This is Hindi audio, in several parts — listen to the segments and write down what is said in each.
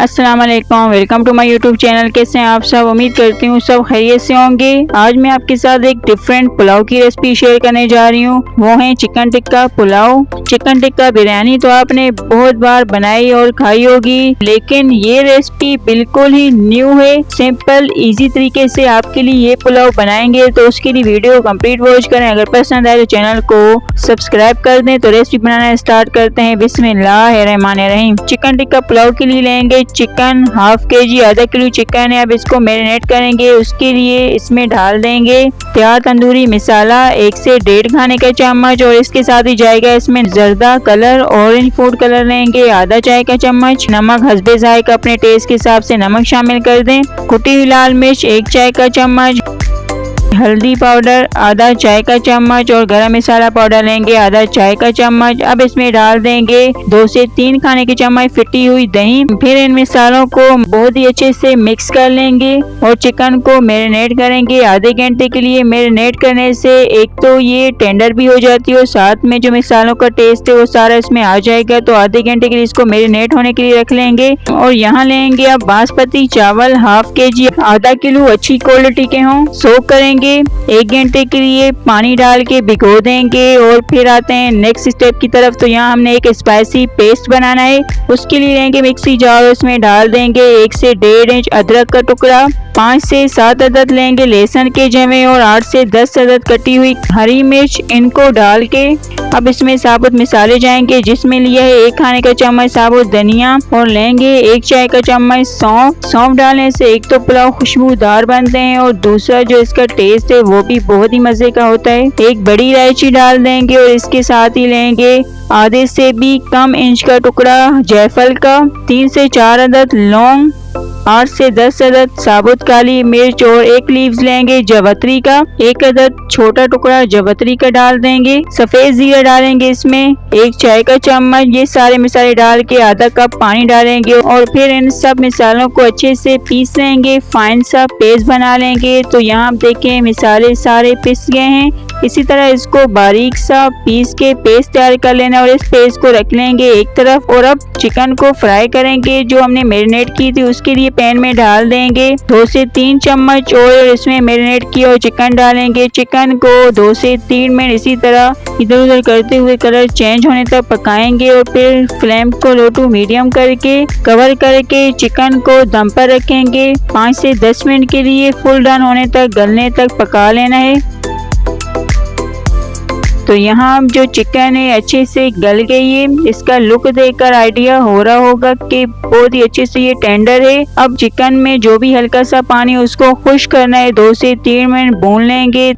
अस्सलाम वालेकुम, welcome to my YouTube channel. कैसे हैं आप सब? उम्मीद करती हूँ सब खैरियत से होंगे। आज मैं आपके साथ एक डिफरेंट पुलाव की रेसिपी शेयर करने जा रही हूँ। वो है चिकन टिक्का पुलाव। चिकन टिक्का बिरयानी तो आपने बहुत बार बनाई और खाई होगी, लेकिन ये रेसिपी बिल्कुल ही न्यू है। सिंपल इजी तरीके से आपके लिए ये पुलाव बनाएंगे, तो उसके लिए वीडियो कंप्लीट वॉच करें। अगर पसंद आए तो चैनल को सब्सक्राइब कर दें। तो रेसिपी बनाना स्टार्ट करते हैं। बिस्मिल्लाहिर्रहमानिर्रहीम। चिकन टिक्का पुलाव के लिए लेंगे चिकन हाफ केजी, आधा किलो चिकन है। अब इसको मैरिनेट करेंगे। उसके लिए इसमें डाल देंगे तैयार तंदूरी मसाला 1 से 1.5 खाने का चम्मच, और इसके साथ ही जाएगा इसमें जर्दा कलर, ऑरेंज फूड कलर लेंगे आधा चाय का चम्मच। नमक हस्बे जायका अपने टेस्ट के हिसाब से नमक शामिल कर दें। कुटी हुई लाल मिर्च 1 चाय का चम्मच, हल्दी पाउडर आधा चाय का चम्मच, और गरम मसाला पाउडर लेंगे आधा चाय का चम्मच। अब इसमें डाल देंगे 2 से 3 खाने के चम्मच फिटी हुई दही। फिर इन मसालों को बहुत ही अच्छे से मिक्स कर लेंगे और चिकन को मैरिनेट करेंगे आधे घंटे के लिए। मैरिनेट करने से एक तो ये टेंडर भी हो जाती है और साथ में जो मसालों का टेस्ट है वो सारा इसमें आ जाएगा। तो आधे घंटे के लिए इसको मैरिनेट होने के लिए रख लेंगे। और यहाँ लेंगे अब बासमती चावल हाफ केजी, आधा किलो अच्छी क्वालिटी के हों। सोक करेंगे 1 घंटे के लिए, पानी डाल के भिगो देंगे। और फिर आते हैं नेक्स्ट स्टेप की तरफ। तो यहाँ हमने एक स्पाइसी पेस्ट बनाना है। उसके लिए लेंगे मिक्सी जार, उसमें डाल देंगे 1 से 1.5 इंच अदरक का टुकड़ा, 5 से 7 अदद लेंगे लहसुन के जमे, और 8 से 10 अदद कटी हुई हरी मिर्च। इनको डाल के अब इसमें साबुत मसाले जाएंगे, जिसमें लिया है 1 खाने का चम्मच साबुत धनिया, और लेंगे 1 चाय का चम्मच सौंफ। सौंफ डालने से एक तो पुलाव खुशबूदार बनते हैं और दूसरा जो इसका टेस्ट है वो भी बहुत ही मजे का होता है। 1 बड़ी इलायची डाल देंगे, और इसके साथ ही लेंगे आधे से भी कम इंच का टुकड़ा जायफल का, 3 से 4 अदद लौंग, 8 से 10 अदद साबुत काली मिर्च, और 1 लीव्स लेंगे जवत्री का, 1 अदद छोटा टुकड़ा जवत्री का डाल देंगे। सफेद जीरा डालेंगे इसमें 1 चाय का चम्मच। ये सारे मसाले डाल के आधा कप पानी डालेंगे, और फिर इन सब मसालों को अच्छे से पीस लेंगे, फाइन सा पेस्ट बना लेंगे। तो यहाँ आप देखें मसाले सारे पिस गए हैं। इसी तरह इसको बारीक सा पीस के पेस्ट तैयार कर लेना, और इस पेस्ट को रख लेंगे एक तरफ। और अब चिकन को फ्राई करेंगे जो हमने मैरिनेट की थी। उसके लिए पैन में डाल देंगे 2 से 3 चम्मच ऑयल, इसमें मैरिनेट किया और चिकन डालेंगे। चिकन को 2 से 3 मिनट इसी तरह इधर उधर करते हुए कलर चेंज होने तक पकाएंगे, और फिर फ्लेम को लो टू मीडियम करके कवर करके चिकन को दम पर रखेंगे। 5 से 10 मिनट के लिए फुल डन होने तक गलने तक पका लेना है। तो यहाँ जो चिकन है अच्छे से गल गई है। इसका लुक देखकर आइडिया हो रहा होगा कि बहुत ही अच्छे से ये टेंडर है। अब चिकन में जो भी हल्का सा पानी उसको खुश्क करना है। 2 से 3 मिनट भून लेंगे।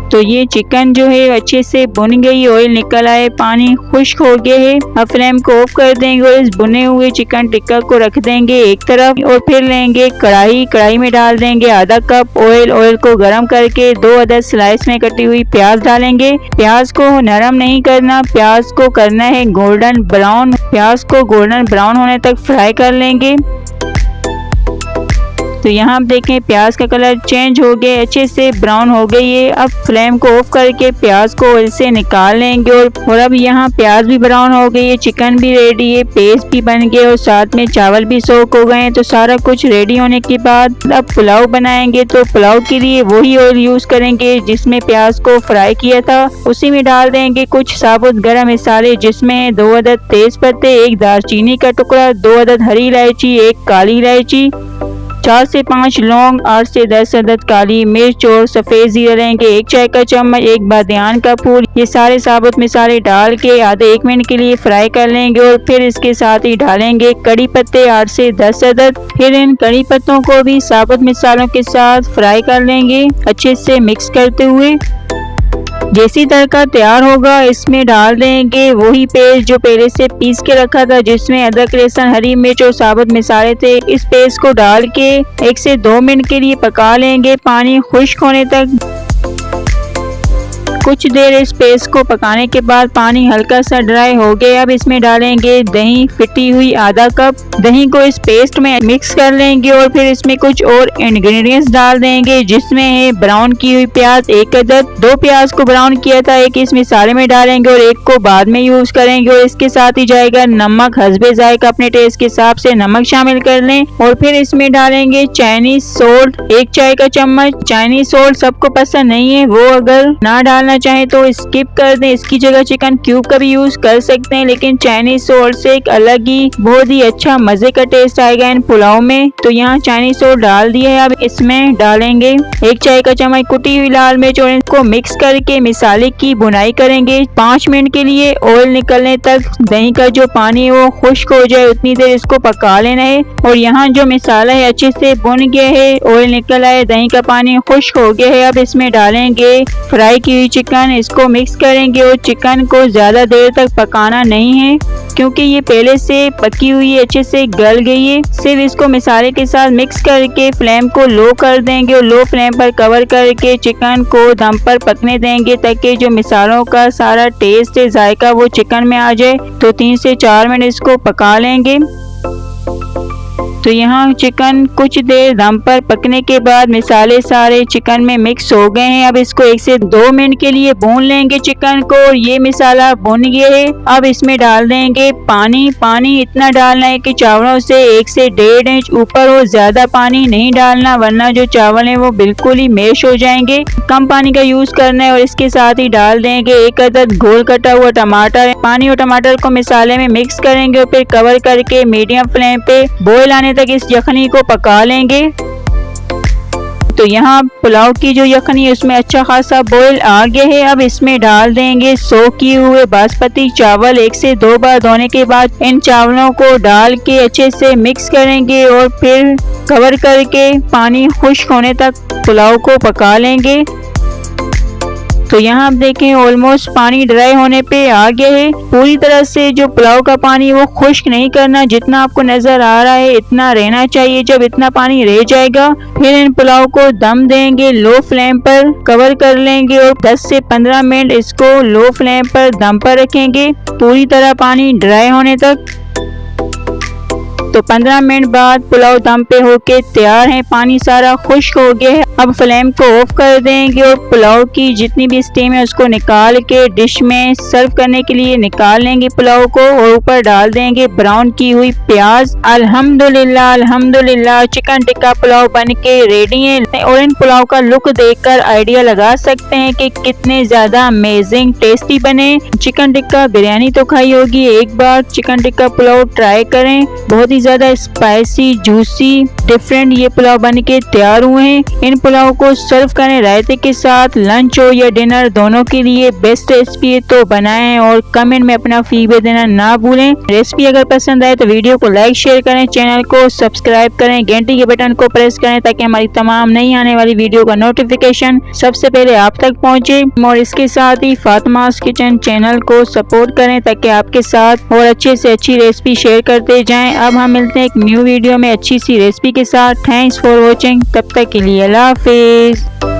तो ये चिकन जो है अच्छे से भुन गई, ऑयल निकल आए, पानी खुश्क हो गया है। अब फ्लेम को ऑफ कर देंगे और इस भुने हुए चिकन टिक्का को रख देंगे एक तरफ। और फिर लेंगे कढ़ाई में डाल देंगे आधा कप ऑयल को गर्म करके 2 अदद स्लाइस में कटी हुई प्याज डालेंगे। प्याज को नरम नहीं करना, प्याज को करना है गोल्डन ब्राउन। प्याज को गोल्डन ब्राउन होने तक फ्राई कर लेंगे। तो यहाँ आप देखें प्याज का कलर चेंज हो गया, अच्छे से ब्राउन हो गई है। अब फ्लेम को ऑफ करके प्याज को ऑयल से निकाल लेंगे। और अब यहाँ प्याज भी ब्राउन हो गई है, चिकन भी रेडी है, पेस्ट भी बन गया और साथ में चावल भी सोक हो गए हैं। तो सारा कुछ रेडी होने के बाद अब पुलाव बनाएंगे। तो पुलाव के लिए वही ऑयल यूज करेंगे जिसमें प्याज को फ्राई किया था। उसी में डाल देंगे कुछ साबुत गरम मसाले, जिसमें 2 अदद तेज पत्ते, 1 दालचीनी का टुकड़ा, 2 अदद हरी इलायची, 1 काली इलायची, 4 से 5 लौंग, 8 से 10 अदद काली मिर्च, और सफेद जीरा लेंगे 1 चाय का चम्मच, 1 बादियान का फूल। ये सारे साबुत मसाले डाल के आधे 1 मिनट के लिए फ्राई कर लेंगे। और फिर इसके साथ ही डालेंगे कड़ी पत्ते 8 से 10 अदद। फिर इन कड़ी पत्तों को भी साबुत मसालों के साथ फ्राई कर लेंगे अच्छे से मिक्स करते हुए। जैसी तड़का तैयार होगा इसमें डाल देंगे वही पेस्ट जो पहले से पीस के रखा था, जिसमें अदरक लहसुन हरी मिर्च और साबुत मसाले थे। इस पेस्ट को डाल के 1 से 2 मिनट के लिए पका लेंगे पानी खुश्क होने तक। कुछ देर इस पेस्ट को पकाने के बाद पानी हल्का सा ड्राई हो गया। अब इसमें डालेंगे दही फिटी हुई आधा कप। दही को इस पेस्ट में मिक्स कर लेंगे और फिर इसमें कुछ और इंग्रेडिएंट्स डाल देंगे, जिसमें है ब्राउन की हुई प्याज 1 अदद। 2 प्याज को ब्राउन किया था, एक इस मसाले में डालेंगे और एक को बाद में यूज करेंगे। और इसके साथ ही जाएगा नमक, हस्बे जायका अपने टेस्ट के हिसाब से नमक शामिल कर लें। और फिर इसमें डालेंगे चाइनीज सोल्ट 1 चाय का चम्मच। चाइनीज सोल्ट सबको पसंद नहीं है, वो अगर ना डालना चाहे तो स्किप कर दें। इसकी जगह चिकन क्यूब का भी यूज कर सकते हैं, लेकिन चाइनीज सोल्ट से एक अलग ही बहुत ही अच्छा मजे का टेस्ट आएगा इन पुलाव में। तो यहाँ चाइनीज सोल्ट डाल दिया है। अब इसमें डालेंगे 1 चाय का चम्मच कुटी हुई लाल मिर्च और इनको मिक्स करके मसाले की भुनाई करेंगे 5 मिनट के लिए। ऑयल निकलने तक दही का जो पानी है वो खुश्क हो जाए उतनी देर इसको पका लेना है। और यहाँ जो मसाला है अच्छे से भुन गया है, ऑयल निकल आया, दही का पानी खुश्क हो गया है। अब इसमें डालेंगे फ्राई की हुई चिकन, इसको मिक्स करेंगे। और चिकन को ज्यादा देर तक पकाना नहीं है क्योंकि ये पहले से पकी हुई है, अच्छे से गल गई है। सिर्फ इसको मसाले के साथ मिक्स करके फ्लेम को लो कर देंगे और लो फ्लेम पर कवर करके चिकन को दम पर पकने देंगे ताकि जो मसालों का सारा टेस्ट है, जायका वो चिकन में आ जाए। तो 3 से 4 मिनट इसको पका लेंगे। तो यहाँ चिकन कुछ देर दम पर पकने के बाद मसाले सारे चिकन में मिक्स हो गए हैं। अब इसको 1 से 2 मिनट के लिए भून लेंगे चिकन को। और ये मसाला भुन गया है। अब इसमें डाल देंगे पानी। पानी इतना डालना है कि चावलों से 1 से 1.5 इंच ऊपर हो, ज्यादा पानी नहीं डालना वरना जो चावल है वो बिल्कुल ही मैश हो जाएंगे। कम पानी का यूज करना है। और इसके साथ ही डाल देंगे 1 अदद गोल कटा हुआ टमाटर। पानी और टमाटर को मसाले में मिक्स करेंगे और फिर कवर करके मीडियम फ्लेम पे बॉयल आने तक इस यखनी को पका लेंगे। तो यहाँ पुलाव की जो यखनी है उसमें अच्छा खासा बॉयल आ गया है। अब इसमें डाल देंगे सोक किए हुए बासमती चावल। 1 से 2 बार धोने के बाद इन चावलों को डाल के अच्छे से मिक्स करेंगे और फिर कवर करके पानी खुश्क होने तक पुलाव को पका लेंगे। तो यहाँ आप देखें ऑलमोस्ट पानी ड्राई होने पे आ गया है। पूरी तरह से जो पुलाव का पानी वो खुश्क नहीं करना, जितना आपको नजर आ रहा है इतना रहना चाहिए। जब इतना पानी रह जाएगा फिर इन पुलाव को दम देंगे, लो फ्लेम पर कवर कर लेंगे और 10 से 15 मिनट इसको लो फ्लेम पर दम पर रखेंगे पूरी तरह पानी ड्राई होने तक। तो 15 मिनट बाद पुलाव दम पे होके तैयार है। पानी सारा खुश्क हो गया है। अब फ्लेम को ऑफ कर देंगे और पुलाव की जितनी भी स्टीम है उसको निकाल के डिश में सर्व करने के लिए निकाल लेंगे पुलाव को। और ऊपर डाल देंगे ब्राउन की हुई प्याज। अल्हम्दुलिल्लाह अल्हम्दुलिल्लाह चिकन टिक्का पुलाव बन के रेडी है। और इन पुलाव का लुक देखकर आइडिया लगा सकते हैं कि कितने ज्यादा अमेजिंग टेस्टी बने। चिकन टिक्का बिरयानी तो खाई होगी, एक बार चिकन टिक्का पुलाव ट्राई करें। बहुत ही ज्यादा स्पाइसी जूसी डिफरेंट ये पुलाव बन के तैयार हुए हैं। इन पुलाव को सर्व करें रायते के साथ, लंच हो या डिनर दोनों के लिए बेस्ट रेसिपी है। तो बनाएं और कमेंट में अपना फीडबैक देना ना भूलें। रेसिपी अगर पसंद आए तो वीडियो को लाइक शेयर करें, चैनल को सब्सक्राइब करें, घंटी के बटन को प्रेस करें ताकि हमारी तमाम नई आने वाली वीडियो का नोटिफिकेशन सबसे पहले आप तक पहुंचे। और इसके साथ ही फातिमास किचन चैनल को सपोर्ट करें ताकि आपके साथ और अच्छे से अच्छी रेसिपी शेयर करते जाएं। अब हम मिलते हैं एक न्यू वीडियो में अच्छी सी रेसिपी के साथ। Thanks for watching. तब तक के लिए अल्लाह हाफिज।